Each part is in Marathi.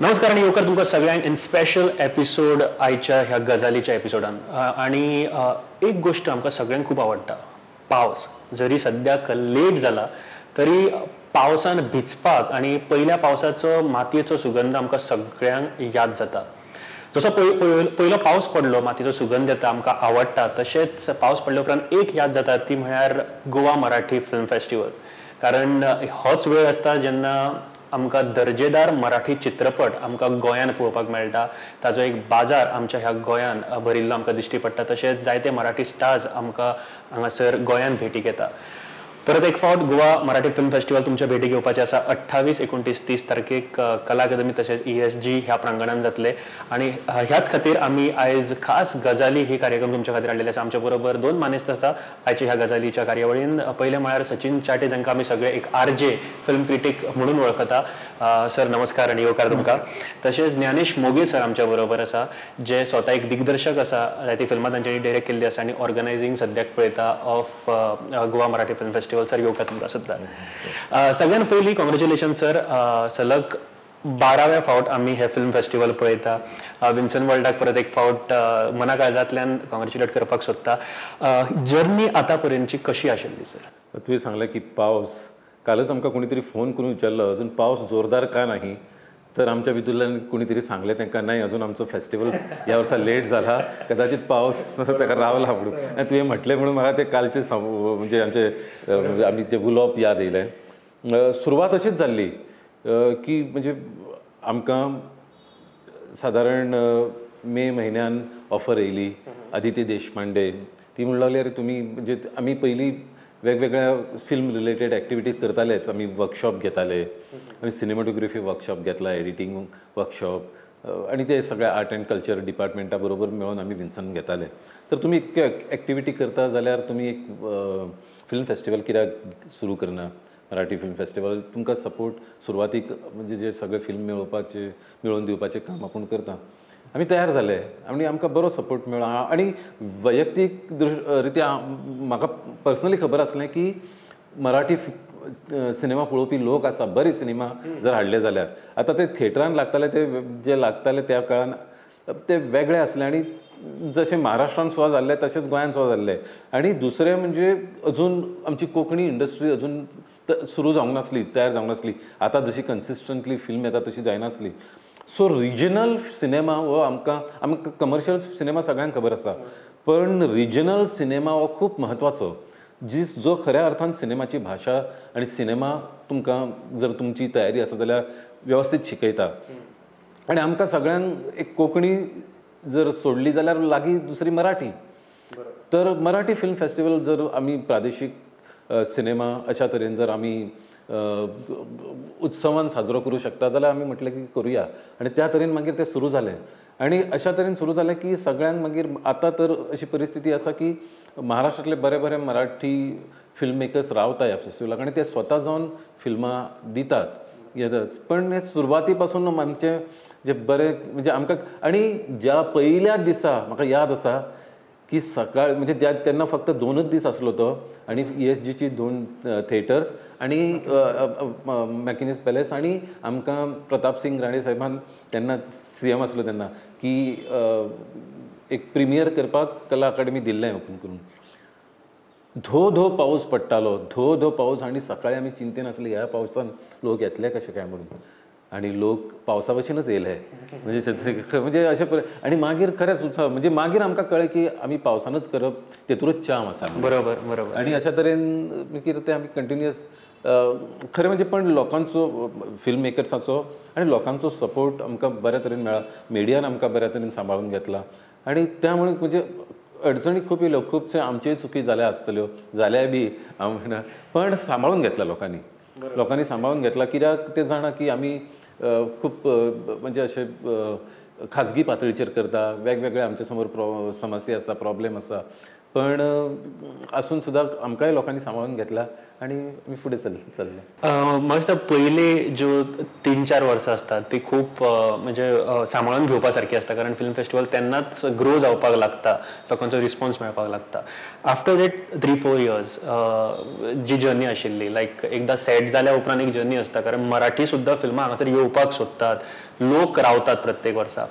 नमस्कार आणि येवकार तुमकां सगळ्यांक इन स्पेशल एपिसोड आयच्या ह्या गजालीच्या एपिसोडान आणि एक गोष्ट आमकां सगळ्यांक खूब आवडटा पावस. जरी सद्याक लेट जाला तरी पावसान भिजपाक आणि पयल्या पावसाचो मातयेचो सुगंध आमकां सगळ्यांक याद जाता. जसो पयलो पावस पडलो मातयेचो सुगंध येता आमकां आवडटा तशेंच पावस पडले उपरांत एक याद जाता ती म्हळ्यार गोवा मराठी फिल्म फेस्टिवल. कारण होच वेळ आसता जेन्ना आमकां दर्जेदार मराठी चित्रपट आमकां गोंयांत पळोवपाक मेळटा. ताजो एक बाजार आमच्या ह्या गोंयांत भरिल्लो आमकां दिश्टी पडटा. तशेंच जायते मराठी स्टार्स आमकां हांगासर गोंयांत भेटीक येता. परत एक फावट गोवा मराठी फिल्म फेस्टिवल तुमच्या भेटीक येवपाचें आसा 28, 29, 30 तारखेक कला अकादमी तशेंच ESG ह्या प्रांगणांत जातले. आनी ह्याच खातीर आमी आयज खास गजाली ही कार्यक्रम तुमच्या खातीर हाडलेले आसा. आमच्या बरोबर दोन मानेस्त आसा आयच्या ह्या गजालीच्या कार्यावळीन. पयले म्हळ्यार सचिन चाटे जांकां आमी सगळे एक RJ फिल्म क्रिटीक म्हणून वळखता. सर नमस्कार आणि येवकार तुमकां. तशेंच ज्ञानेश मोगे सर आमच्या बरोबर आसा जे स्वता एक दिग्दर्शक आसा. जायती फिल्मां तांच्यांनी डायरेक्ट केल्ली आसा आनी ऑर्गनायझींग सद्याक पळयता of Goa Marathi film festival. Sir येवकार तुमकां सुद्दां. सगळ्यान पयलीं कॉंग्रॅच्युलेशन सर. सलग 12व्या फावट आमी हे फिल्म फेस्टिवल पळयता. विन्सन वर्ल्डाक परत एक फावट मना काळजांतल्यान कॉंग्रॅच्युलेट करपाक सोदता. जर्नी आतां पर्यंतची कशी आशिल्ली सर? तुवें सांगलें की पावस. कालच आमकां कोणी तरी फोन करून विचारलो अजून पावस जोरदार का नाही. तर आमच्या भितरल्यान कोणी तरी सांगलें तांकां नाही अजून आमचो फेस्टिवल ह्या वर्सा लेट जाला, कदाचित पावस ताका रावला म्हणून. आनी तुवें म्हटलें म्हणून म्हाका ते कालचे म्हणजे आमचे आमी ते उलोवप याद येयलें. सुरवात अशीच जाल्ली की म्हणजे आमकां सादारण मे म्हयन्यान ऑफर येयली आदित्य देशपांडे. ती म्हणूंक लागली अरे तुमी म्हणजे आमी पयलीं वेगवेगळ्या फिल्म रिलेटेड एक्टिविटीज करतालेच. आमी वर्कशॉप घेताले, आमी सिनेमॅटोग्राफी वर्कशॉप घेतला, एडिटींग वर्कशॉप आनी ते सगळ्या आर्ट एंड कल्चर डिपार्टमेंटा बरोबर मेळून आमी विन्सन घेताले. तर तुमी इतक्यो एक्टिविटी करता जाल्यार तुमी एक फिल्म फेस्टिवल कित्याक सुरू करना? मराठी फिल्म फेस्टिवल तुमकां सपोर्ट सुरवातीक म्हणजे जे सगळे फिल्म मेळोवन दिवपाचें काम आपूण करता. आमी तयार जाले आनी आमकां बरो सपोर्ट मेळ्ळो. आनी वैयक्तीक रित्या म्हाका पर्सनली खबर आसलें की मराठी सिनेमा पळोवपी लोक आसा, बरे सिनेमा जर हाडले जाल्यार. आतां ते थिएटरान लागताले ते जे लागताले त्या काळान ते वेगळे आसले आनी जशें महाराष्ट्रान सुद्दां जाल्ले तशेंच गोंयान सुद्दां जाल्ले. आनी दुसरें म्हणजे अजून आमची कोंकणी इंडस्ट्री अजून सुरू जावंक नासली, तयार जावंक नासली. आतां जशी कन्सिस्टंटली फिल्म येता तशी जायनासली. सो रिजनल सिनेमा हो आमकां कमर्शियल सिनेमा सगळ्यांक खबर आसा, पण रिजनल सिनेमा हो खूब म्हत्वाचो. जो खऱ्या अर्थान सिनेमाची भाशा आनी सिनेमा तुमकां जर तुमची तयारी आसा जाल्यार वेवस्थीत शिकयता. आनी आमकां सगळ्यांक एक कोंकणी जर सोडली जाल्यार लागीं दुसरी मराठी. तर मराठी फिल्म फेस्टिवल जर आमी प्रादेशीक सिनेमा अशा तरेन जर आमी उत्सवान साजरो करूं शकता जाल्यार आमी म्हटलें की करुया. आनी त्या तरेन मागीर तें सुरू जालें. आनी अशा तरेन सुरू जालें की सगळ्यांक मागीर आतां तर अशी परिस्थिती आसा की महाराष्ट्रांतले बरे बरे मराठी फिल्म मेकर्स रावता ह्या फेस्टिवलाक आनी ते स्वता जावन फिल्मां दितात येतच. पण हे सुरवाती पासून आमचे जे बरे म्हणजे आमकां आनी ज्या पयल्या दिसा म्हाका याद आसा की सकाळ म्हणजे तेन्ना फक्त 2च दीस आसलो तो आनी ESGची 2 थिएटर्स आनी मॅकिनीस पॅलेस आनी आमकां प्रताप सिंग राणे साहेबान तेन्ना CM आसलो तेन्ना की एक प्रिमियर करपाक कला अकादमी दिल्लें ओपन करून. धो पावस पडटालो, धो पावस आनी सकाळीं आमी चिंतेन आसले ह्या पावसान लोक येतले कशे काय म्हणून. आनी लोक पावसा भशेनच येयले म्हणजे अशें आनी मागीर खरेंच म्हणजे मागीर आमकां कळ्ळें की आमी पावसानच करप तेतूरच चाम आसा. बरोबर. आनी अशा तरेन मागीर ते आमी कंटिन्युअस खरें म्हणजे पण लोकांचो फिल्म मेकर्साचो आनी लोकांचो सपोर्ट आमकां बऱ्या तरेन मेळ्ळा. मिडियान आमकां बऱ्या तरेन सांबाळून घेतला आनी त्यामुळे म्हणजे अडचणी खूब येयल्यो, खुबशे आमच्योय चुकी जाल्या आसतल्यो, जाल्याय बी हांव म्हणना, पण सांबाळून घेतला लोकांनी सांबाळून घेतला. कित्याक ते जाणा की आमी खूब म्हणजे अशे खाजगी पातळीचेर करता, वेगवेगळे आमचे समोर समस्या आसा, प्रॉब्लेम आसा, पण असून सुद्धा आमकांय लोकांनी सांभाळून घेतला आणि मी पुढे चाललो. मस्त पहिले जो 3-4 वर्सां असतात ती खूप म्हणजे सांबाळून घेवपा सारकी असता, कारण फिल्म फेस्टिवल तेन्नाच ग्रो जावपाक लागता, लोकांचो रिस्पॉन्स मेळपाक लागता. आफ्टर दॅट 3-4 इयर्स जी जर्नी आशिल्ली, लायक एकदां सेट जाल्या उपरांत एक जर्नी असता, कारण मराठी सुद्धा फिल्मां हांगासर येवपाक सोदतात, लोक रावतात प्रत्येक वर्सा.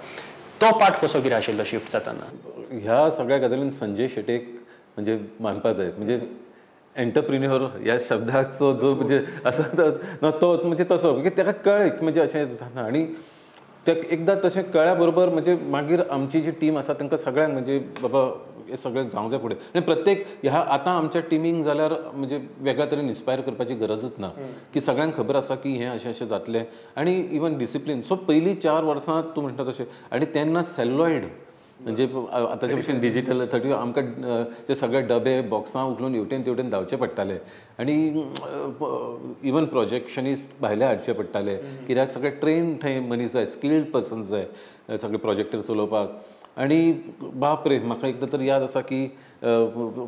तो पार्ट कसो कितें आशिल्लो शिफ्ट जाताना? ह्या सगळ्या गजालीन संजय शेटेक म्हणजे मानपा जाय. म्हणजे एंटरप्रिन्युअर ह्या शब्दाचो जो म्हणजे असा तो म्हणजे तसो की ताका कळ्ळें म्हणजे अशें जाता. आणि ते एकदां तशें कळ्ळ्या बरोबर म्हणजे मागीर आमची जी टीम आसा तांकां सगळ्यांक म्हणजे बाबा हें सगळें जावंक जाय फुडें. आनी प्रत्येक ह्या आतां आमच्या टिमींक जाल्यार म्हणजे वेगळ्या तरेन इन्स्पायर करपाची गरजच ना, की सगळ्यांक खबर आसा की हें अशें अशें जातलें. आनी इवन डिसिप्लीन. सो पयलीं 4 वर्सां तूं म्हणटा तशें. आनी तेन्ना सेल्लॉयड म्हणजे आतांच्या भशेन डिजिटल 30 आमकां ते सगळे डबे बॉक्सां उखलून हेवटेन तेवटेन धांवचे पडटाले. आनी इवन प्रोजेक्शनिस्ट भायले हाडचे पडटाले, कित्याक सगळे ट्रेन थंय मनीस जाय, स्किल्ड पर्सन्स जाय सगळे प्रोजेक्टर चलोवपाक. आनी बाप रे, म्हाका एकदां तर याद आसा की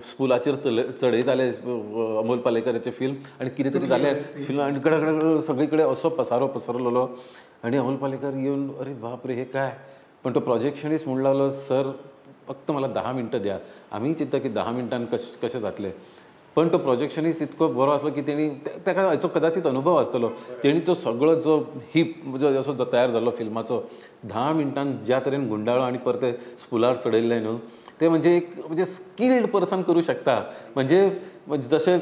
स्कुलाचेर चडयताले अमोल पालेकराचें फिल्म आनी कितें तरी जालें फिल्म आनी कडकड सगळे कडेन असो पसारो पसरलेलो. आनी अमोल पालेकर येवन अरे बाप रे, हें काय. पण तो प्रोजेक्शनिस्ट म्हणू लागलो, सर फक्त मला 10 मिनटं द्या. आम्ही चिंतता की 10 मिनटान कशें जातलें. पण तो प्रोजेक्शनिस्ट इतको बरो आसलो की तेणी ताका हाचो कदाचित अनुभव आसतलो. तेणी तो सगळो जो हीप जो असो तयार जाल्लो फिल्माचो 10 मिनटान ज्या तरेन गुंडाळ्ळो आनी परते स्पुलार चडयल्लें न्हू, ते म्हणजे एक म्हणजे स्किल्ड पर्सन करूं शकता. म्हणजे जशे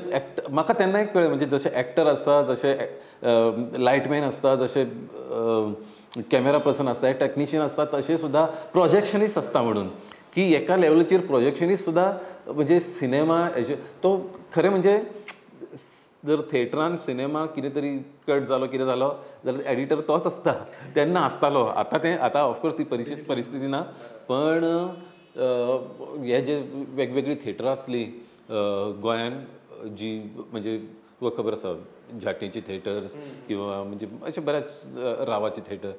म्हाका तेन्नाय कळ्ळें, म्हणजे जशे एक्टर आसता, जशे लायटमॅन आसता, जशे कॅमेरा पर्सन आसता, टॅक्निशियन आसता, तशें सुद्धा प्रोजेक्शनिस्ट आसता. म्हणून की एका लेवलाचेर प्रोजेक्शनिस्ट सुद्धा म्हणजे सिनेमा तो खरें म्हणजे जर थिएटरान सिनेमा कितें तरी कट जालो कितें जालो जाल्यार एडिटर तोच आसता, तेन्ना आसतालो. आतां ऑफकोर्स ती परिस्थिती ना. पण हे जे वेगवेगळी थिएटरां आसली गोंयान, जी म्हणजे तुका खबर आसा झांटेची थिएटर्स किंवा म्हणजे अशे बऱ्याच रावाचे थिएटर,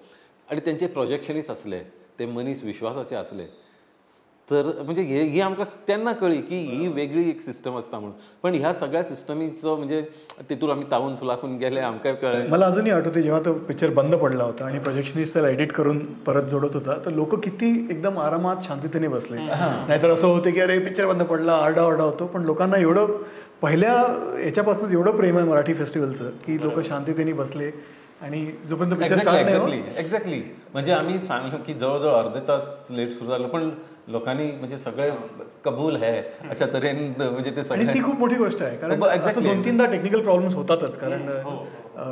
आनी तेंचे प्रोजेक्शनिस्ट आसले, ते मनीस विश्वासाचे आसले. तर म्हणजे ही आमकां तेन्ना कळ्ळी की ही वेगळी एक सिस्टम आसता म्हणून. पण ह्या सगळ्या सिस्टमीचो म्हणजे तितून आमी तावून सुलाखून गेले, आमकांय कळ्ळें. मला अजूनही आठवते जेव्हा तो पिक्चर बंद पडला होता आणि प्रोजेक्शनिस्ट त्याला एडिट करून परत जोडत होता, तर लोक किती एकदम आरामात शांततेने बसले. नाहीतर असं होते की अरे पिक्चर बंद पडला, आरडाओरडा होतो. पण लोकांना एवढं पहिल्या याच्यापासूनच एवढं प्रेम आहे मराठी फेस्टिवलचं की लोक शांततेने बसले. आणि जोपर्यंत पिक्चर स्टार्ट नाही. एक्झॅक्टली. म्हणजे आम्ही सांगलो की जवळजवळ अर्धे तास लेट सुरू झालं, पण लोकांनी म्हणजे सगळे कबूल आहे अशा तऱ्हेन म्हणजे ते आणि ती खूप मोठी गोष्ट आहे. कारण असं 2-3दा टेक्निकल प्रॉब्लेम्स होतातच, कारण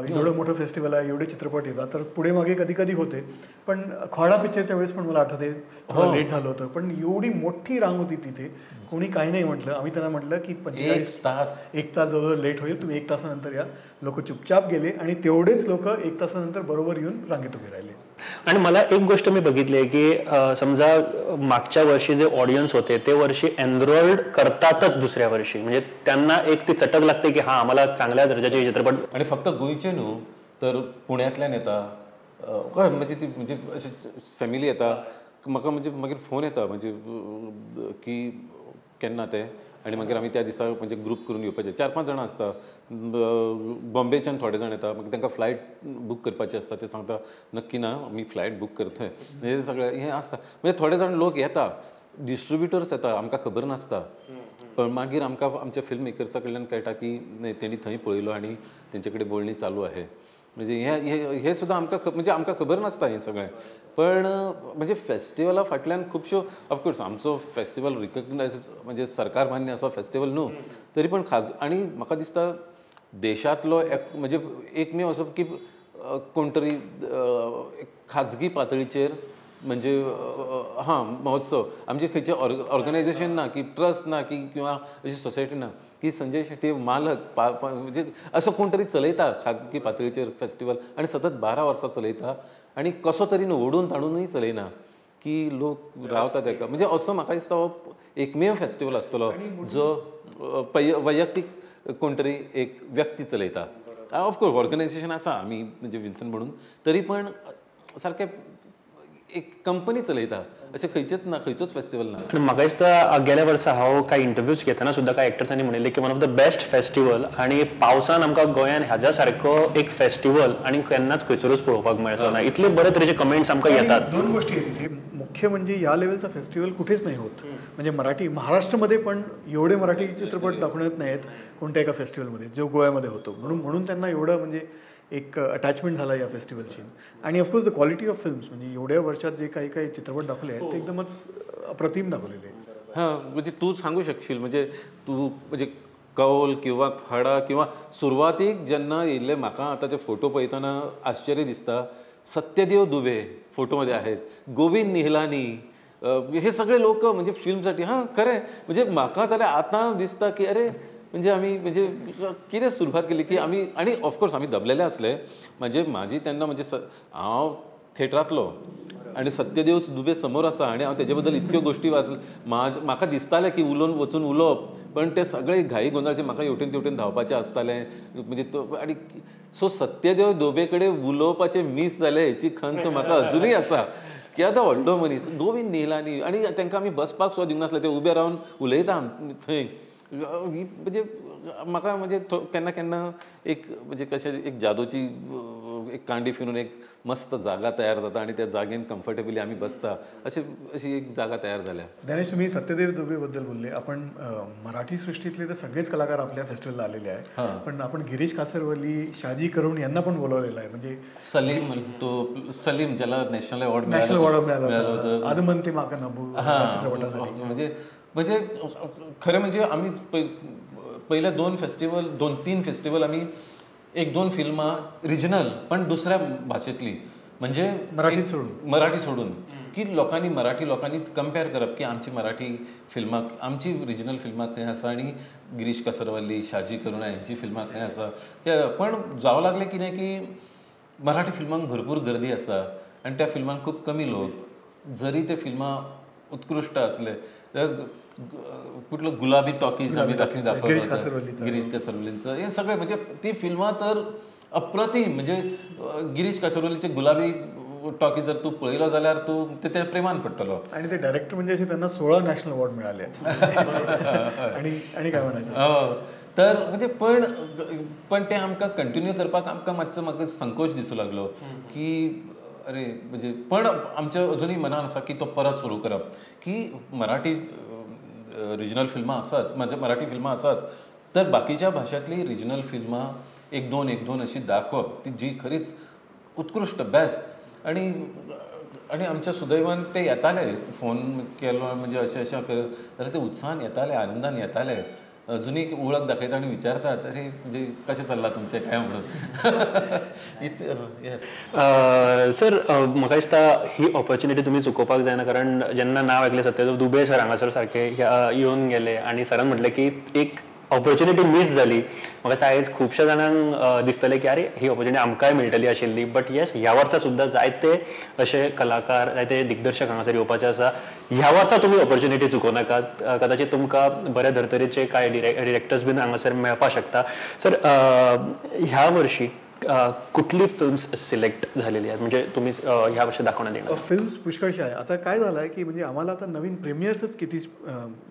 एवढं मोठं फेस्टिवल आहे, एवढे चित्रपट येतात, तर पुढे मागे कधी कधी होते. पण खोडा पिक्चरच्या वेळेस पण मला आठवते थोडं लेट झालं होतं, पण एवढी मोठी रांग होती तिथे, कोणी काही नाही म्हटलं. आम्ही त्यांना म्हटलं की 1 तास जवळ लेट होईल, तुम्ही 1 तासानंतर या. लोक चुपचाप गेले आणि तेवढेच लोक 1 तासानंतर बरोबर येऊन रांगेत उभे राहिले. आणि मला एक गोष्ट मी बघितली आहे की समजा मागच्या वर्षी जे ऑडियन्स होते ते वर्षी एनरोल्ड करतातच दुसऱ्या वर्षी, म्हणजे त्यांना एक ती चटक लागते की हा आम्हाला चांगल्या दर्जाचे चित्रपट. आणि फक्त गोंयचे न्हू तर पुण्यातल्यान येता, म्हणजे ती म्हणजे अशी फॅमिली येता. म्हाका म्हणजे मागीर फोन येता म्हणजे की केन्ना ते, आनी मागीर आमी त्या दिसा म्हणजे ग्रूप करून येवपाचे. 4-5 जाणां आसता. बॉम्बेच्यान थोडे जाण येता, मागीर तांकां फ्लायट बूक करपाची आसता. ते सांगता नक्की ना आमी फ्लायट बूक करतोय, म्हणजे सगळें हें आसता. म्हणजे थोडे जाण लोक येता, डिस्ट्रिब्युटर्स येता, आमकां खबर नासता. पण मागीर आमकां आमच्या फिल्म मेकर्सा कडल्यान कळटा की तेणी थंय पळयलो आनी तेंचे कडेन बोलणी चालू आहे. म्हणजे हे सुद्दां आमकां म्हणजे आमकां खबर नासता हें सगळें. पण म्हणजे फेस्टिवला फाटल्यान खुबश्यो ऑफकोर्स आमचो फेस्टिवल रिकग्नायज म्हणजे सरकार मान्य असो फेस्टिवल न्हू, तरी पण आनी म्हाका दिसता देशांतलो म्हणजे एकमेव असो की कोण तरी खाजगी पातळीचेर म्हणजे महोत्सव आमचे खंयचे ऑर्गनायझेशन ना की ट्रस्ट ना की किंवा अशी सोसायटी ना की संजय शेट्टी मालक म्हणजे असो कोण तरी चलयता खाजगी पातळीचेर फेस्टिवल आनी सतत 12 वर्सां चलयता आनी कसो तरेन ओडून ताणूनय चलयना की लोक रावतात ताका. म्हणजे असो म्हाका दिसता हो एकमेव फेस्टिवल आसतलो जो वैयक्तीक कोण तरी एक व्यक्ती चलयता. ऑफकोर्स ऑर्गनायझेशन आसा आमी म्हणजे विन्सन म्हणून, तरी पण सारकें एक कंपनी चलयता अशें खंयचोच फेस्टिवल ना. आणि म्हाका दिसता गेल्या वर्सा हांव कांय इंटरव्यूज घेतना सुद्दां कांय एक्टर्सांनी म्हणिल्लें की one of the best festival आणि पावसान आमकां गोंयान ह्याच्या सारको एक फेस्टिवल आणि केन्नाच खंयसरूच पळोवपाक मेळचो ना. इतले बरे तरेचे कमेंट्स आमकां येतात. दोन गोष्टी आहेत तिथे. मुख्य म्हणजे या लेवलचा फेस्टिवल कुठेच नाही होत. म्हणजे मराठी महाराष्ट्रामध्ये पण एवढे मराठी चित्रपट दाखवण्यात नाहीत कोणत्या एका फेस्टिवलमध्ये जो गोव्यामध्ये होतो. म्हणून त्यांना एवढं म्हणजे एक अटॅचमेंट झाला या फेस्टिवलची. आणि of course the quality of films म्हणजे एवढ्या वर्षात जे काही चित्रपट दाखवले आहेत ते एकदमच अप्रतिम दाखवलेले आहेत. हां, म्हणजे तू सांगू शकशील म्हणजे तू म्हणजे कौल किंवा फाडा किंवा सुरवातीक जेन्ना येयल्ले म्हाका आतां ते फोटो पळयतना आश्चर्य दिसता. सत्यदेव दुबे फोटोमध्ये आहेत, गोविंद निहलानी, हे सगळे लोक म्हणजे फिल्मसाठी. हां खरें म्हणजे म्हाका जाल्यार आतां दिसता की अरे म्हणजे आमी म्हणजे कितें सुरवात केली की आमी आणि ऑफकोर्स आमी दबलेले असले. म्हणजे माझी तेन्ना म्हणजे हांव थिएटरांतलो आणि सत्यदेव दुबे समोर आसा आणि हांव तेजे बद्दल इतक्यो गोश्टी म्हाका दिसतालें की वचून उलोवप, पण ते सगळे घाई गोंधळाचे म्हाका हेवटेन तेवटेन धांवपाचें आसतालें. म्हणजे तो आणि सो सत्यदेव दुबे कडेन उलोवपाचें मिस जालें हेची खंत म्हाका अजुनूय आसा. कित्याक तो व्हडलो मनीस गोविंद निहलानी आणि तांकां आमी बसपाक सुद्दां दिवनासले. ते उबे रावन उलयता थंय. म्हणजे म्हाका म्हणजे केन्ना केन्ना एक म्हणजे कशें एक जादूची एक कांडी फिरून एक मस्त जागा तयार जाता आणि त्या जागेन कम्फर्टेबली आमी बसता अशी एक जागा तयार जाल्या. ज्ञानेश, तुम्ही सत्यदेव दुबे बद्दल बोलले. आपण मराठी सृष्टीतले तर सगळेच कलाकार आपल्या फेस्टिवलला आलेले आहेत, पण आपण गिरीश कासरवली, शाजी करुण यांना पण बोलवलेलं आहे. म्हणजे सलीम ज्याला नॅशनल अवॉर्ड मिळाला होता आदमंते माका नबू चित्रपटासाठी. म्हणजे खरं म्हणजे आम्ही पहिल्या 2-3 फेस्टिवल आम्ही 1-2 फिल्मां रिजनल पण दुसऱ्या भाषेतली म्हणजे मराठी सोडून की मराठी लोकांनी कंपेअर करप की आमची मराठी फिल्मां आमची रिजनल फिल्मां खंय आसा आणि गिरीश कासरवल्ली, शाजी करुणा यांची फिल्मां खंय आसा. पण जावं लागलें कितें की मराठी फिल्मांक भरपूर गर्दी आसा आणि त्या फिल्मांक खूब कमी लोक. जरी ते फिल्मां उत्कृश्ट असले कुठलं गुलाबी टॉकीज आम्ही दाखवलं गिरीश कासरवलींचं हे सगळे म्हणजे ती फिल्मां तर अप्रतिम. म्हणजे गिरीश कासरवलीचे गुलाबी टॉकीज जर तू पळयलो जाल्यार तू ते प्रेमान पडटलो. आणि ते डायरेक्टर म्हणजे असे त्यांना 16 नॅशनल अवॉर्ड मिळाले. आणि काय म्हणायचं तर म्हणजे पण ते आमकां कंटिन्यू करपाक आमकां मातसो म्हाका संकोच दिसू लागलो की अरे म्हणजे पण आमच्या अजुनूय मनान आसा की तो परत सुरू करप की मराठी रिजनल फिल्मां आसात, म्हणजे मराठी फिल्मां आसात तर बाकीच्या भाशांतली रिजनल फिल्मां 1-2 अशी दाखोवप ती जी खरीच उत्कृश्ट बेस्ट. आणि आमच्या सुदैवान ते येताले फोन केलो म्हणजे अशें करत जाल्यार ते उत्साहान येताले, आनंदान येताले. अजुनूय वळख दाखयता आणि विचारतात अरे म्हणजे कशें चल्लां तुमचें काय म्हणून. सर म्हाका दिसता ही ऑपॉर्च्युनिटी तुमी चुकोवपाक जायना. कारण जेन्ना नांव आयकलें सत्यदेव दुबे सर हांगासर सारके येवन गेले आणि सरान म्हटलें की एक ऑपॉर्च्युनिटी मिस जाली. म्हाका दिसता आयज खुबश्या जाणांक दिसतलें की अरे ही ऑपॉर्च्युनिटी आमकांय मेळटली आशिल्ली. बट येस ह्या वर्सा सुद्दां जायते अशे कलाकार जायते दिग्दर्शक हांगासर येवपाचे आसा. ह्या वर्सा तुमी ऑपॉर्च्युनिटी चुकोवनाकात. कदाचित तुमकां बऱ्या धर्तरेचे कांय डिरेक्टर्स बीन हांगासर मेळपाक शकता. सर ह्या वर्षी कुठली फिल्म्स सिलेक्ट झालेली आहेत म्हणजे तुम्ही ह्या वर्षी दाखवण्यात येणार? फिल्म्स पुष्कळशी आहे. आता काय झालं आहे की म्हणजे आम्हाला आता नवीन प्रीमियर्सच किती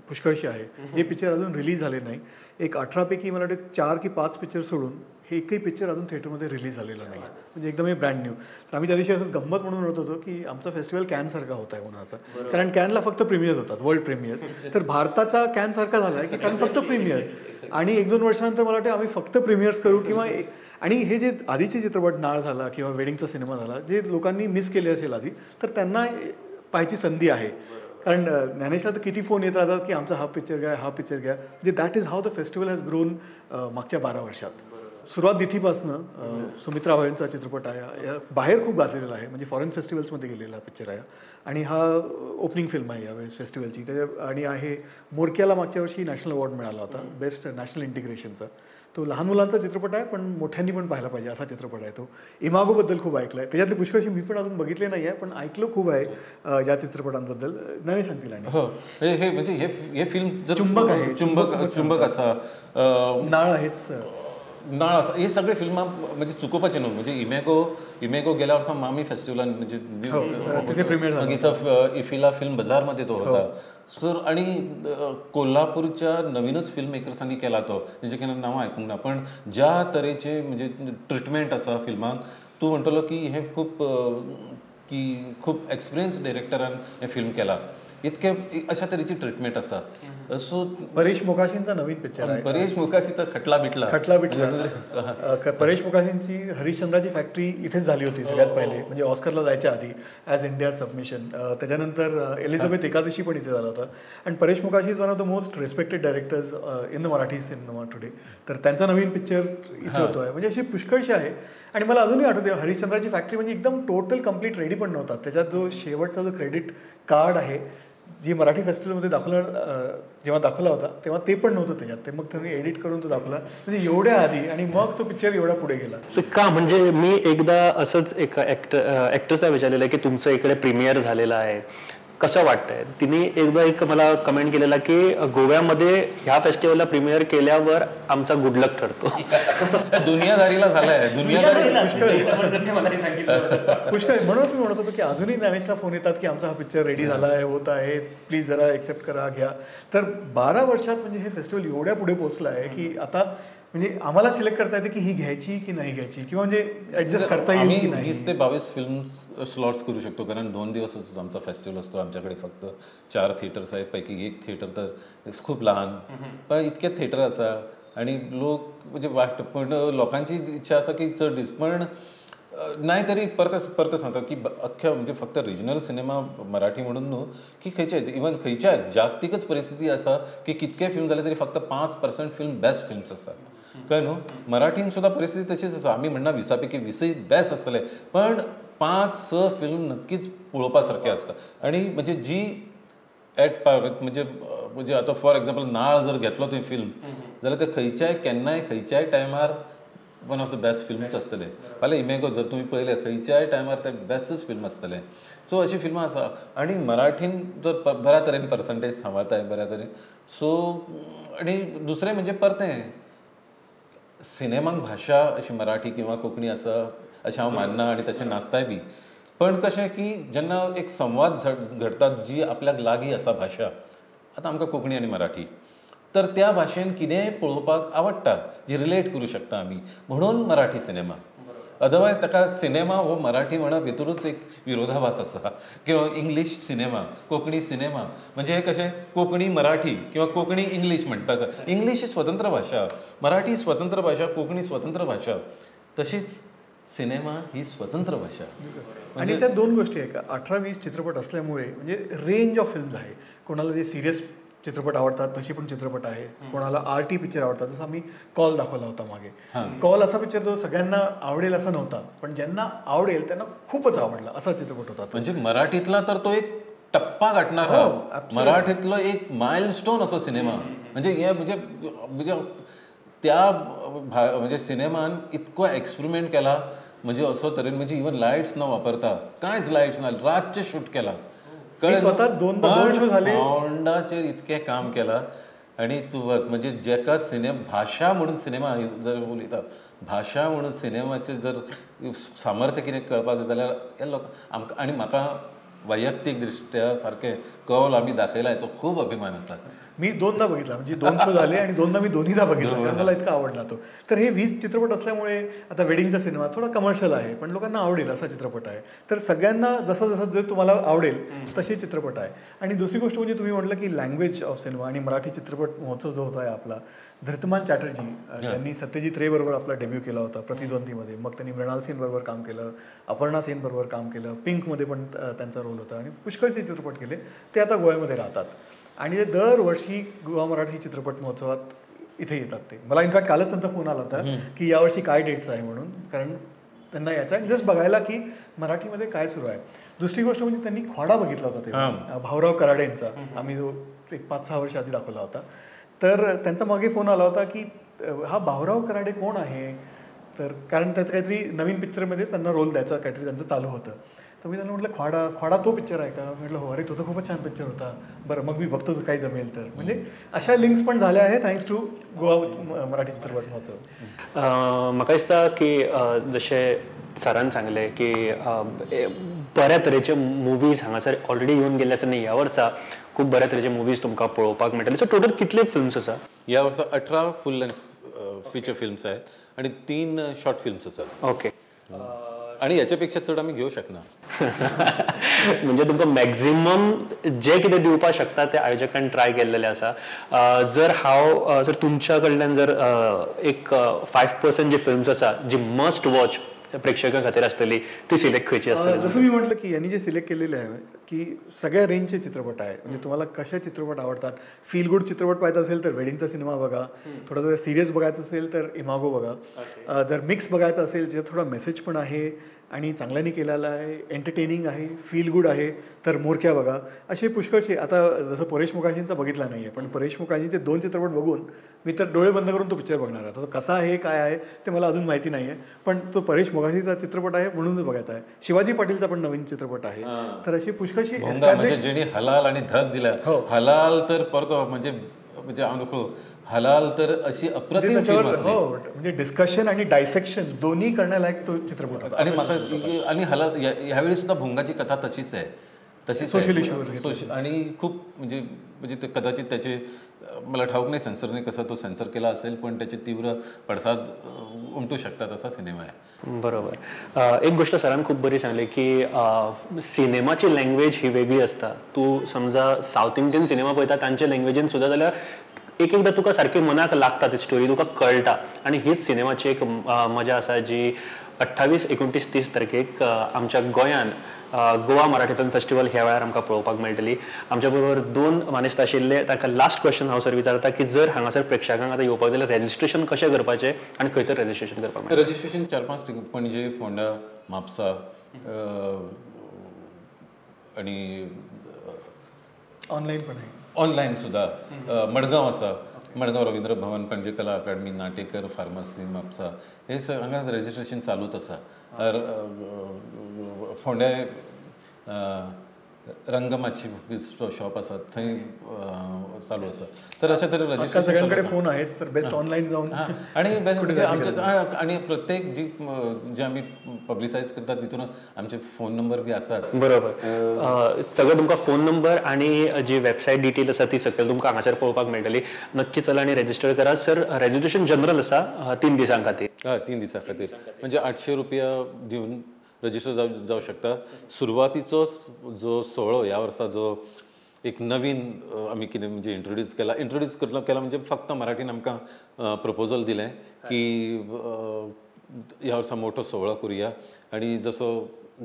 पुष्कळशी आहे. जे पिक्चर अजून रिलीज झाले नाही. एक 18 पैकी मला वाटतं 4 की 5 पिक्चर सोडून हे एकही पिक्चर अजून थिएटरमध्ये रिलीज झालेलं नाही. म्हणजे एकदम हे ब्रँड न्यू. तर आम्ही त्या दिवशी असंच गंमत म्हणून होत होतो की आमचा फेस्टिवल कॅनसारखा होत आहे म्हणून आता. कारण कॅनला फक्त प्रीमियर्स होतात, वर्ल्ड प्रीमियर्स. तर भारताचा कॅनसारखा झाला आहे की कारण फक्त प्रीमियर्स. आणि 1-2 वर्षानंतर मला वाटतं आम्ही फक्त प्रीमियर्स करू किंवा आणि हे जे आधीचे चित्रपट नाळ झाला किंवा वेडिंगचा सिनेमा झाला जे लोकांनी मिस केले असेल आधी तर त्यांना पाहायची संधी आहे. कारण ज्ञानेशला तर किती फोन येत राहतात की आमचा हा पिक्चर घ्या, हा पिक्चर घ्या. म्हणजे that is how the festival has grown मागच्या 12 वर्षात. सुरुवात दिथीपासनं सुमित्रा भावेंचा चित्रपट आहे, बाहेर खूप गाजलेला आहे. म्हणजे फॉरेन फेस्टिवल्समध्ये गेलेला पिक्चर आहे आणि हा ओपनिंग फिल्म आहे यावेळेस फेस्टिवलची. आणि आहे मोरक्याला मागच्या वर्षी नॅशनल अवॉर्ड मिळाला होता बेस्ट नॅशनल इंटिग्रेशनचा. तो लहान मुलांचा चित्रपट आहे पण मोठ्यांनी पण पाहायला पाहिजे असा चित्रपट आहे तो. इमागोबद्दल खूप ऐकलं आहे. त्याच्यातली पुष्कळशी मी पण अजून बघितले नाही आहे पण ऐकलं खूप आहे या चित्रपटांबद्दल. नाही सांगतील. आणि हे म्हणजे हे फिल्म चुंबक आहे, चुंबक असा, नाळ आहेच, नाळ असा, हे सगळे फिल्मां म्हणजे चुकोवपाचे न्हू. म्हणजे इमेगो इमेगो गेल्या वर्सा मामी फेस्टिवलान म्हणजे तिथे प्रीमियर झाला. इथं इफिला फिल्म बाजारमध्ये तो होता. सर आणि कोल्हापूरच्या नवीनच फिल्म मेकर्सांनी केला तो, तेंचे केन्ना नांव आयकूंक ना, पण ज्या तरेचे म्हणजे ट्रिटमेंट आसा फिल्माक, तूं म्हणटलो की हे खूप एक्सपिरियन्स डायरेक्टरान हें फिल्म केलां. इतके अशा तरेची ट्रिटमेंट आसा. सो परेश मोकाशींचा नवीन पिक्चर आहे. परेश मोकाशीचा खटला बिटला. परेश मोकाशींची हरिश्चंद्राची फॅक्टरी इथेच झाली होती सगळ्यात पहिले, म्हणजे ऑस्करला जायच्या आधी ॲज इंडिया सबमिशन. त्याच्यानंतर एलिझाबेथ एकादशी पण इथे झाला होता. आणि Paresh Mokashi is one of the most respected directors in the Marathi cinema today. तर त्यांचा नवीन पिक्चर इथे होतो आहे, म्हणजे अशी पुष्कळशी आहे. आणि मला अजूनही आठवते हरिश्चंद्राची फॅक्टरी म्हणजे एकदम टोटल कम्प्लीट रेडी पण नव्हता. त्याच्यात जो शेवटचा जो क्रेडिट कार्ड आहे जी मराठी फेस्टिवलमध्ये जेव्हा दाखवला होता तेव्हा ते पण नव्हतं त्याच्यात. ते मग त्यांनी एडिट करून तो दाखवला, म्हणजे एवढ्या आधी, आणि मग तो पिक्चर एवढा पुढे गेला. का म्हणजे मी एकदा असंच एका ॲक्टर्सला विचारलेलं आहे की तुमचं इकडे प्रीमियर झालेलं आहे, कसं वाटतंय. तिने एकदा मला कमेंट केलेला की गोव्यामध्ये ह्या फेस्टिवलला प्रीमियर केल्यावर आमचा गुडलक ठरतो. दुनियादारीला झालाय. पुष्कळ. म्हणून मी म्हणत होतो की अजूनही ज्ञानेशला फोन येतात की आमचा हा पिक्चर रेडी झाला आहे, होत आहे, प्लीज जरा एक्सेप्ट करा, घ्या. तर 12 वर्षात म्हणजे हे फेस्टिवल एवढ्या पुढे पोहोचलं आहे की आता म्हणजे आम्हाला सिलेक्ट करता येते की ही घ्यायची की नाही घ्यायची, किंवा म्हणजे ऍडजस्ट करता येईल की नाही. 20 ते 22 फिल्म स्लॉट्स करू शकतो, कारण 2 दिवसच आमचा फेस्टिवल असतो. आमच्याकडे फक्त 4 थिएटर्स आहेत, पैकी एक थिएटर तर खूप लहान, पण इतके थिएटर आसा आणि लोक म्हणजे वाट. पण लोकांची इच्छा आसा की चड दीस, पण नाही तरी परत सांगता की अख्ख्या म्हणजे फक्त रिजनल सिनेमा मराठी म्हणून न्हू, की खंयचे इवन खंयच्या जागतिकच परिस्थिती आसा की कितके फिल्म जाले तरी फक्त 5% फिल्म बेस्ट फिल्म्स आसतात. कळ्ळें न्हू. मराठीन सुद्धा परिस्थिती तशीच आसा. आमी म्हणना 20 पैकी 20 बेस्ट आसतले, पण 5-6 फिल्म नक्कीच पळोवपा सारके आसता. आणि म्हणजे जी एट पावर म्हणजे आता फॉर एक्झाम्पल नाळ जर घेतलो तुवें फिल्म, जाल्यार ते खंयच्याय केन्नाय खंयच्याय टायमार one of the best films आसतले. फाल्यां इमेगो जर तुमी पळयले खंयच्याय टायमार ते बेस्टच फिल्म आसतले. सो अशी फिल्मां आसा. आणि मराठीन जर बऱ्या तरेन पर्संटेज सांबाळताय बऱ्या तरेन. सो आणि दुसरें म्हणजे परतें सिनेमाक भाशा अशी मराठी किंवा कोंकणी आसा अशें हांव मानना, आणि तशें नासताय बी. पण कशें की जेन्ना एक संवाद घडतात जी आपल्याक लागीं आसा भाशा, आतां आमकां कोंकणी आनी मराठी, तर त्या भाशेन कितेंय पळोवपाक आवडटा, जी रिलेट करूं शकता आमी, म्हणून मराठी सिनेमा. अदरवायज ताका सिनेमा हो मराठी म्हणप भितरूच एक विरोधाभास आसा. किंवा इंग्लीश सिनेमा, कोंकणी सिनेमा, म्हणजे हे कशें कोंकणी मराठी किंवा कोंकणी इंग्लीश म्हणटा. इंग्लीश ही स्वतंत्र भाशा, मराठी स्वतंत्र भाशा, कोंकणी स्वतंत्र भाशा, तशीच सिनेमा ही स्वतंत्र भाषा. आणि त्याच्यात 2 गोष्टी आहे का, 18-20 चित्रपट असल्यामुळे म्हणजे रेंज ऑफ फिल्म्स आहे. कोणाला जे सिरियस चित्रपट आवडतात तशी पण चित्रपट आहे, कोणाला आरटी पिक्चर आवडतात. जसं आम्ही कॉल दाखवला होता मागे. कॉल असा पिक्चर जो सगळ्यांना आवडेल असा नव्हता, पण ज्यांना आवडेल त्यांना खूपच आवडला असा चित्रपट होता. म्हणजे मराठीतला तर तो एक टप्पा गाठणारा, मराठीतलो एक माइलस्टोन असो सिनेमा. म्हणजे हे म्हणजे त्या म्हणजे सिनेमान इतको एक्सपेरिमेंट केला, म्हणजे असो तरेन म्हणजे इवन लायट्स न वापरता, कांयच लायट्स ना, रातचे शूट केला. सावंडाचेर इतकें काम केलां. आनी तूं म्हणजे जेका भाशा म्हणून सिनेमा जर उलयता, भाशा म्हणून सिनेमाचें जर सामर्थ्य कितें कळपाक जाय जाल्यार हे लोक आमकां. आनी म्हाका वैयक्तीक दृश्ट्या सारकें कौल आमी दाखयला हाचो खूब अभिमान आसा. मी 2दा बघितला, म्हणजे 2 शो झाले आणि 2दा मी दोन्हीदा बघितला, कारण मला इतका आवडला तो. तर हे 20 चित्रपट असल्यामुळे आता वेडिंगचा सिनेमा थोडा कमर्शियल आहे, पण लोकांना आवडेल असा चित्रपट आहे. तर सगळ्यांना जसं जसं जे तुम्हाला आवडेल तसे चित्रपट आहे. आणि दुसरी गोष्ट म्हणजे तुम्ही म्हटलं की लँग्वेज ऑफ सिनेमा, आणि मराठी चित्रपट महोत्सव जो होता आहे आपला, धृतमान चॅटर्जी त्यांनी सत्यजित रे बरोबर आपला डेब्यू केला होता प्रतिद्वंदीमध्ये. मग त्यांनी मृणाल सेन बरोबर काम केलं, अपर्णा सेन बरोबर काम केलं, पिंकमध्ये पण त्यांचा रोल होता, आणि पुष्कळचे चित्रपट केले. ते आता गोव्यामध्ये राहतात आणि ते दरवर्षी गोवा मराठी चित्रपट महोत्सवात इथे येतात. ते मला इनफॅक्ट कालच त्यांचा फोन आला होता की यावर्षी काय डेट्स आहे म्हणून, कारण त्यांना यायचं आहे जस्ट बघायला की मराठीमध्ये काय सुरू आहे. दुसरी गोष्ट म्हणजे त्यांनी खोडा बघितला होता ते भाऊराव कराडेंचा, आम्ही जो एक 5-6 वर्ष आधी दाखवला होता. तर त्यांचा मागे फोन आला होता की हा भाऊराव कराडे कोण आहे, तर कारण त्याचं काहीतरी नवीन पिक्चरमध्ये त्यांना रोल द्यायचा काहीतरी त्यांचं चालू होतं. तर मी त्यांना म्हटलं खोडा तो पिक्चर आहे का, म्हटलं हो, अरे तो तर खूपच छान पिक्चर होता, बरं मग मी बघतो काही जमेल तर. म्हणजे अशा लिंक्स पण झाल्या आहेत थँक्स टू गोवा मराठी चित्रपट महोत्सव. म्हाका दिसता की जशे सरान सांगलें की बऱ्या तरेचे मुवीज हांगासर ऑलरेडी येवन गेल्ले आनी ह्या वर्सा खूब बऱ्या तरेचे मुवीज तुमकां पळोवपाक मेळटले. सो टोटल कितले फिल्म्स आसा? ह्या वर्सा 18 फुल लेंथ फीचर फिल्म्स आहेत आणि 3 शॉर्ट फिल्म्स आसात. ओके. आणि याच्यापेक्षा चड आमी घेवं शकना. म्हणजे तुमकां मॅक्झिमम जे कितें दिवपाक शकता ते आयोजकान ट्राय केल्लेले आसा. जर तुमच्या कडल्यान जर एक 5% जे फिल्म्स आसा जी मस्ट वॉच प्रेक्षकां खातीर आसतली ती सिलेक्ट खंयची आसतली? जसं मी म्हटलं की यांनी जे सिलेक्ट केलेले आहे की सगळ्या रेंजचे चित्रपट आहे. म्हणजे तुम्हाला कशा चित्रपट आवडतात. फील गुड चित्रपट पाहायचा असेल तर वेडिंगचा सिनेमा बघा. थोडा जर सिरियस बघायचं असेल तर इमागो बघा. जर मिक्स बघायचं असेल जे थोडा मेसेज पण आहे आणि चांगल्याने केलेला आहे, एंटरटेनिंग आहे, फील गुड आहे तर मोरक्या बघा. असे पुष्कळसे. आता जसं परेश मुखर्जींचा बघितला नाही आहे पण परेश मुखर्जींचे 2 चित्रपट बघून मी तर डोळे बंद करून तो पिक्चर बघणार आहे. तो कसा आहे काय आहे ते मला अजून माहिती नाही आहे पण तो परेश मुखर्जीचा चित्रपट आहे म्हणूनच बघायचा आहे. शिवाजी पाटीलचा पण नवीन चित्रपट आहे. तर अशी पुष्कळशी म्हणजे जेणी हलाल आणि धग दिला. हलाल तर परतो म्हणजे अनुकूळ हलाल तर अशी अप्रतिम फिल्म असली. म्हणजे डिस्कशन आणि डायसेक्शन दोन्ही करण्यालायक तो चित्रपट होता. आणि म्हाका आणि हलाल ह्यावेळी सुद्धा भोंगाची कथा तशीच आहे. तशी सोशल इश्यूवर आणि खूप म्हणजे ते कदाचित त्याचे मला ठाऊक नाही सेन्सरने कसा तो सेन्सर केला असेल पण त्याचे तीव्र पडसाद उमटू शकतात असा सिनेमा आहे. बरोबर. एक गोष्ट सरान खूप बरी सांगली की सिनेमाची लँग्वेज ही वेगळी असता. तू समजा साऊथ इंडियन सिनेमा पळयता तांचे लँग्वेजीन सुद्धा जाल्यार एकदा तुका सारखी मनाक लागता ती स्टोरी तुका कळटा. आणि हीच सिनेमाची एक मजा आसा जी 28, 29, 30 तारखेक आमच्या गोंयान गोवा मराठी फिल्म फेस्टिवल ह्या वेळार आमकां पळोवपाक मेळटली. आमच्या बरोबर 2 मानेस्त आशिल्ले. ताका लास्ट क्वेश्चन हांव सर विचारता की जर हांगासर प्रेक्षकांक आतां येवपाक जाल्यार रेजिस्ट्रेशन कशें करपाचें आणि खंयसर रेजिस्ट्रेशन करपाक मेळटा? रजिस्ट्रेशन 4-5 ठिकाणी पणजे, फोंडा, म्हापसा आणि ऑनलाईन पण आहे. ऑनलाईन सुद्धा मडगांव आसा. मडगांव रवींद्र भवन, पणजे कला अकादमी, नाटेकर फार्मासी, म्हापसा हे हांगा रेजिस्ट्रेशन चालूच आसा. फोंड्या रंगमाची शॉप आसा थंय चालू आसा. तर अशा तरेन रजिस्ट्रेशन सगळ्यांकडे फोन आहेच तर बेस्ट ऑनलाईन जाऊन आणि बेस्ट आणि प्रत्येक जे आमी पब्लिसायज करतात तितून आमचे फोन नंबर बी आसाच. बरोबर. सगळं तुमकां फोन नंबर आणि जी वेबसायट डिटेल आसा ती सकयल तुमकां हांगासर पळोवपाक मेळटली. नक्की चला आणि रेजिस्टर करा. सर रेजिस्ट्रेशन जनरल आसा 3 दिसां खातीर. 3 दिसां खातीर म्हणजे 800 रुपया दिवन रजिस्टर जावं शकता. सुरवातीचो जो सोहळो ह्या वर्सा जो एक नवीन आमी कितें म्हणजे इंट्रोड्यूस केला म्हणजे फक्त मराठीन आमकां प्रपोजल दिलें की ह्या वर्सा मोठो सोहळो करुया आणि जसो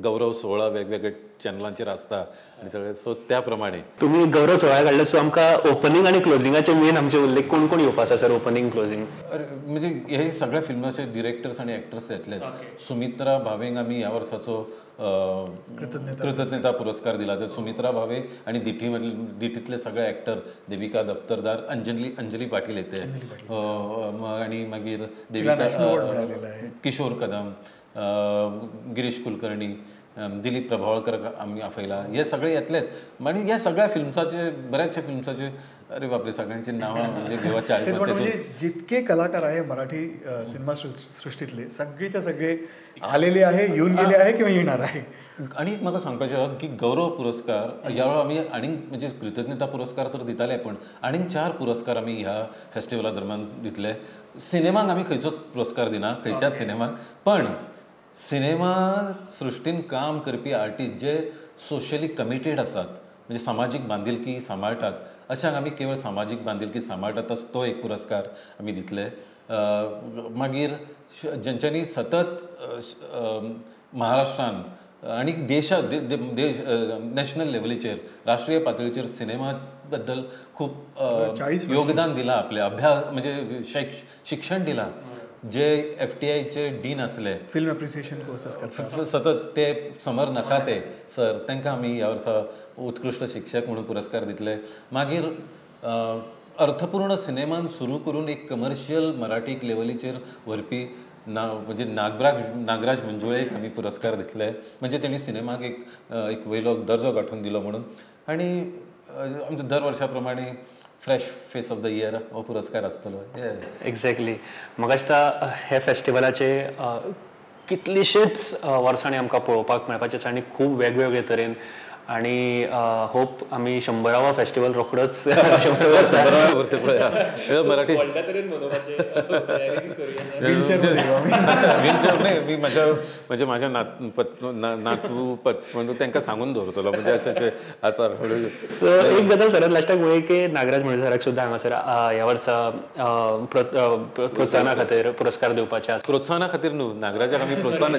गौरव सोहळा वेगवेगळ्या चॅनलांचेर आसता आनी सगळे सो त्या प्रमाणे तुमी गौरव सोहळ्या काडले. सो आमकां ओपनिंग आनी क्लोजिंगाचे मेन आमचे उल्लेख कोण कोण येवपा आसा सर ओपनिंग क्लोजिंग? म्हणजे हे सगळ्या फिल्माचे डिरेक्टर्स आनी एक्टर्स येतले. सुमित्रा भावेंक आमी ह्या वर्साचो कृतज्ञता पुरस्कार दिला. तर सुमित्रा भावे आणि दिठीतले सगळे एक्टर देविका दफ्तरदार, अंजली पाटील येते आणि मागीर देविका किशोर कदम, गिरीश कुलकर्णी, दिलीप प्रभावळकर आम्ही afयला हे सगळे येतलेच. आणि ह्या सगळ्या फिल्म्साचे बऱ्याचशा फिल्म्साचे अरे बापरे सगळ्यांची नावं म्हणजे घेवाची आळी. म्हणजे जितके कलाकार आहे मराठी सिनेमा सृष्टीतले सगळेच्या सगळे आलेले आहे, येऊन गेले आहे किंवा येणार आहे. आणि म्हाका सांगपाचें की गौरव पुरस्कार ह्या वेळा आमी आनीक म्हणजे कृतज्ञता पुरस्कार तर दिताले पण आनीक 4 पुरस्कार आमी ह्या फेस्टिवला दरम्यान दितले. सिनेमाक आमी खंयचोच पुरस्कार दिना खंयच्याच सिनेमाक पण सिनेमा सृश्टीन काम करपी आर्टिस्ट जे सोशली कमिटेड आसात म्हणजे सामाजीक बांदिलकी सांबाळटात अशांक आमी केवळ सामाजीक बांदिलकी सांबाळटात तो एक पुरस्कार आमी दितले. मागीर जेंच्यांनी सतत महाराष्ट्रान आणि देशात नॅशनल लेवलीचेर राष्ट्रीय पातळीचेर सिनेमा बद्दल खूप योगदान दिलां आपले अभ्यास म्हणजे शिक्षण दिलां. जे FTIचे डीन असले फिल्म एप्रिसिएशन कोर्सेस सतत ते समर नखाते सर तांकां आमी ह्या वर्सा उत्कृश्ट शिक्षक म्हणून पुरस्कार दितले. मागीर अर्थपूर्ण सिनेमान सुरू करून एक कमर्शियल मराठी लेवलीचेर व्हरपी म्हणजे नागराज मंजुळेक आमी पुरस्कार दितले म्हणजे तेणी सिनेमाक एक वयलो दर्जो गांठून दिलो म्हणून. आणि आमच्या दर वर्सा प्रमाणे fresh face of the year हो पुरस्कार आसतलो. एक्झॅक्टली. म्हाका दिसता हे फेस्टिवलाचे कितलीशीच वर्सांनी आमकां पळोवपाक मेळपाचें आनी खूब वेगवेगळे तरेन आणि होप आम्ही 100वा फेस्टिवल रोखडोच 100 वर्सां मराठी मी माझ्या नातू पत्नी तांकां सांगून दवरतलो म्हणजे अशें आसा. सो एक गजाल सरात लास्टाक म्हळ्ळी की नागराज मंडे सराक सुद्दां हांगासर ह्या वर्सा प्रोत्साहना खातीर पुरस्कार दिवपाचे आसा. प्रोत्साहना खातीर न्हू, नागराजाक आमी प्रोत्साहन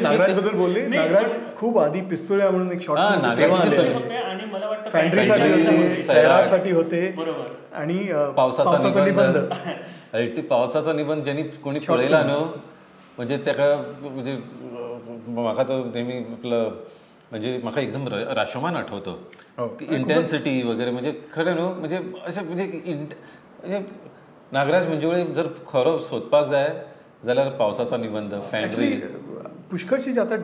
नागराज बद्दल बोलली. नागराज खूप आधी पिस्तुळ्या म्हणून एक शॉर्ट साठी होते आणि पावसाचा निबंध. पावसाचा निबंध ज्यांनी कोणी पळयला न्हू म्हणजे ताका म्हणजे म्हाका तो नेहमी आपलं म्हणजे म्हाका एकदम राशोमान आठवतो. इंटेन्सिटी वगैरे म्हणजे खरें न्हू म्हणजे अशें म्हणजे नागराज मंजुळे जर खरो सोदपाक जाय जाल्यार पावसाचा निबंध, फॅन्ड्री. पुष्कळशी जे आता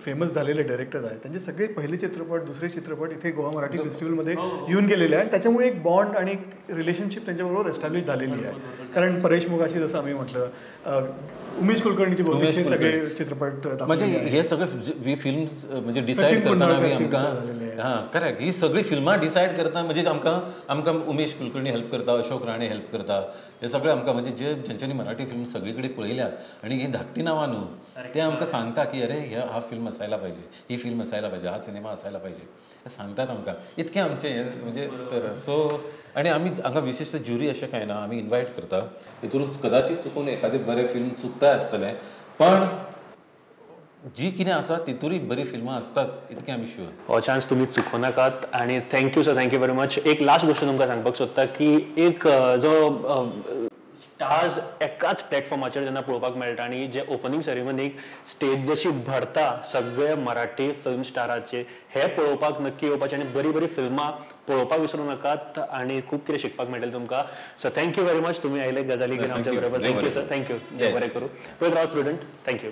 फेमस झालेले डायरेक्टर्स आहेत त्यांचे सगळे पहिले चित्रपट, दुसरे चित्रपट इथे गोवा मराठी फेस्टिवलमध्ये येऊन गेलेले आहेत. त्याच्यामुळे एक बॉन्ड आणि एक रिलेशनशिप त्यांच्याबरोबर एस्टॅब्लिश झालेली आहे. कारण परेश मोगाशी जसं आम्ही म्हटलं, उमेश कुलकर्णीचे बहुतेक सगळे चित्रपट म्हणजे हे सगळे फिल्म्स म्हणजे डिसाईड करताना आमकां करेक्ट ही सगळी फिल्मां डिसाईड करता म्हणजे आमकां उमेश कुलकर्णी हेल्प करता, अशोक राणे हेल्प करता. हे सगळे आमकां म्हणजे ज्यांच्यांनी मराठी फिल्म सगळीकडे पळयल्या आणि ही धाकटी नांवां न्हू ते आमकां सांगता की अरे हा फिल्म असायला पाहिजे, ही फिल्म असायला पाहिजे, हा सिनेमा असायला पाहिजे हे सांगतात आमकां. इतकें आमचें म्हणजे तर सो आणि आमी हांगा विशिश्ट ज्युरी अशें कांय ना, आमी इन्वायट करता. हितून कदाचित चुकून एखादें बरें फिल्म चुकताय आसतलें पण जी कितें आसा तितूरय बरी फिल्मां आसताच इतकें आमी शुअर. हो चान्स तुमी चुकोवनाकात आणि thank you sir, thank you very much. एक लास्ट गोष्ट तुमकां सांगपाक सोदता की एक जो स्टार्स एकाच प्लॅटफॉर्माचेर जेन्ना पळोवपाक मेळटा आणि जे ओपनिंग सेरेमनीक स्टेज जशी भरता सगळे मराठी फिल्म स्टाराचे हे पळोवपाक नक्की येवपाचें आणि बरी बरी फिल्मां पळोवपाक विसरूं नाकात आणि खूब कितें शिकपाक मेळटलें तुमकां. सो थँक्यू व्हेरी मच तुमी आयले गजाली घेवन आमच्या बरोबर. Thank you sir, thank you. बरें करूं. Rohit Rawat prudent, thank you.